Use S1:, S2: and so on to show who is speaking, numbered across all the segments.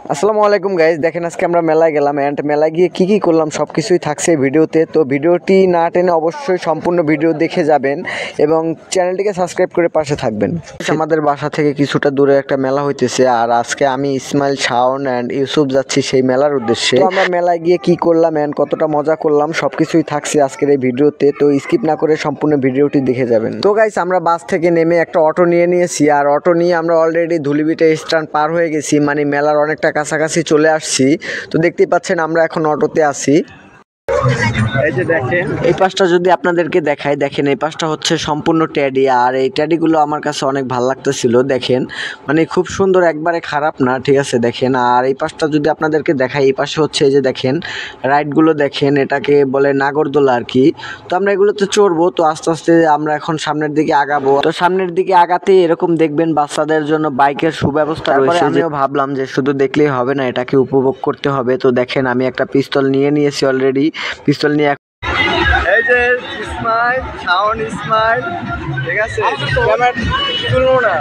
S1: আসসালামু আলাইকুম গাইজ, দেখেন আজকে আমরা মেলায় গেলাম অ্যান্ড মেলায় গিয়ে কী করলাম সব কিছুই থাকছে ভিডিওতে। তো ভিডিওটি না টেনে অবশ্যই সম্পূর্ণ ভিডিও দেখে যাবেন এবং চ্যানেলটিকে সাবস্ক্রাইব করে পাশে থাকবেন। আমাদের বাসা থেকে কিছুটা দূরে একটা মেলা হইতেছে, আর আজকে আমি ইসমাইল, শাওন অ্যান্ড ইউসুফ যাচ্ছি সেই মেলার উদ্দেশ্যে। তো আমরা মেলায় গিয়ে কী করলাম অ্যান্ড কতটা মজা করলাম সব কিছুই থাকছে আজকের এই ভিডিওতে, তো স্কিপ না করে সম্পূর্ণ ভিডিওটি দেখে যাবেন। তো গাইজ, আমরা বাস থেকে নেমে একটা অটো নিয়েছি, আর অটো নিয়ে আমরা অলরেডি ধুলিবিটা স্ট্যান্ড পার হয়ে গেছি, মানে মেলার অনেকটা কাছাকাছি চলে আসছি। তো দেখতেই পাচ্ছেন আমরা এখন অটোতে আছি। এই যে দেখেন, এই পাশটা যদি আপনাদেরকে দেখাই, দেখেন এই পাশটা হচ্ছে সম্পূর্ণ ট্যাডি, আর এই ট্যাডিগুলো আমার কাছে অনেক ভালো লাগতেছিল। দেখেন মানে খুব সুন্দর, একবারে খারাপ না, ঠিক আছে। দেখেন, আর এই পাশটা যদি আপনাদেরকে দেখাই, এই পাশে হচ্ছে এই যে দেখেন রাইডগুলো, দেখেন এটাকে বলে নাগরদোলা আর কি। তো আমরা এগুলোতে চড়বো। তো আস্তে আস্তে আমরা এখন সামনের দিকে আগাবো। তো সামনের দিকে আগাতে এরকম দেখবেন বাচ্চাদের জন্য বাইকের সুব্যবস্থা রয়েছে। আমিও ভাবলাম যে শুধু দেখলেই হবে না, এটাকে উপভোগ করতে হবে। তো দেখেন আমি একটা পিস্তল নিয়েছি অলরেডি, পিস্তল নিয়ে এই যে ইসমাইল, শাওন ইসমাইল, ঠিক আছে, তুলবো না।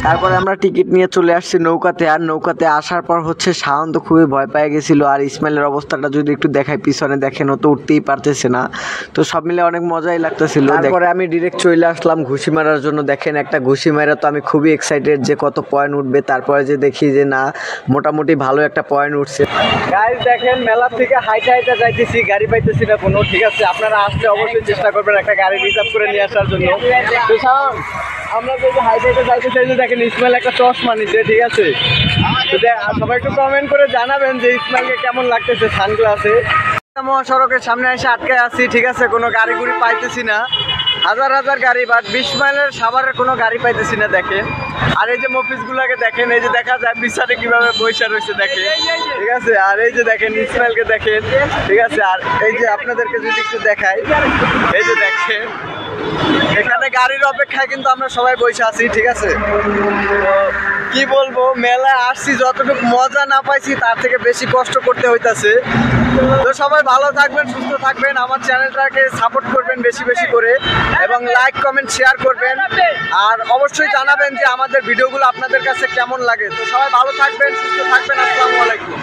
S1: তারপরে আমরা টিকিট নিয়ে চলে আসছি নৌকাতে, আর নৌকাতে আসার পর হচ্ছে শাওন তো খুবই ভয় পেয়ে গেছিল, আর ইসমাইলের অবস্থাটা যদি একটু দেখাই পিছনে, দেখেন ও তো উঠতেই পারতেছে না। তো সব মিলে অনেক মজাই লাগতেছিল। তারপরে আমি ডিরেক্ট চলে আসলাম ঘুষি মারার জন্য। দেখেন একটা ঘুষি মারা তো আমি খুবই এক্সাইটেড যে কত পয়েন্ট উঠবে। তারপরে যে দেখি যে না, মোটামুটি ভালো একটা পয়েন্ট উঠছে। গাইস দেখেন, মেলা থেকে হাইটা যাইতেছি, গাড়ি পাইতেছি না কোনো, ঠিক আছে। আপনারা আসতে অবশ্যই চেষ্টা করবেন একটা গাড়ি রিজার্ভ করে নিয়ে আসার জন্য। আমরা যে হাইটে যাইতেছি, যে দেখেন ইসমাইল একটা চশমা নিছে, ঠিক আছে। সবাই একটু কমেন্ট করে জানাবেন যে ইসমাইলকে কেমন লাগতেছে সানগ্লাসে। মহাসড়কের সামনে এসে আটকে আছি, ঠিক আছে, কোনো গাড়ি গুড়ি পাইতেছি না, হাজার হাজার গাড়ি, বাট 20 মাইলের সাভারের কোনো গাড়ি পাইতেছি না। দেখেন, আর এই যে মফিসগুলাকে দেখেন, এই যে দেখা যায় বিচারে কিভাবে বৈশা রয়েছে, দেখেন, ঠিক আছে। আর এই যে দেখেন ইসমাইলকে দেখেন, ঠিক আছে। আর এই যে আপনাদেরকে যদি একটু দেখাই, এই যে দেখেন এখানে গাড়ির অপেক্ষায় কিন্তু আমরা সবাই বসে আছি, ঠিক আছে। তো কি বলবো, মেলায় আসছি, যতটুকু মজা না পাইছি তার থেকে বেশি কষ্ট করতে হইতাছে। তো সবাই ভালো থাকবেন, সুস্থ থাকবেন, আমার চ্যানেলটাকে সাপোর্ট করবেন বেশি বেশি করে, এবং লাইক কমেন্ট শেয়ার করবেন, আর অবশ্যই জানাবেন যে আমাদের ভিডিওগুলো আপনাদের কাছে কেমন লাগে। তো সবাই ভালো থাকবেন, সুস্থ থাকবেন। আসসালামু আলাইকুম।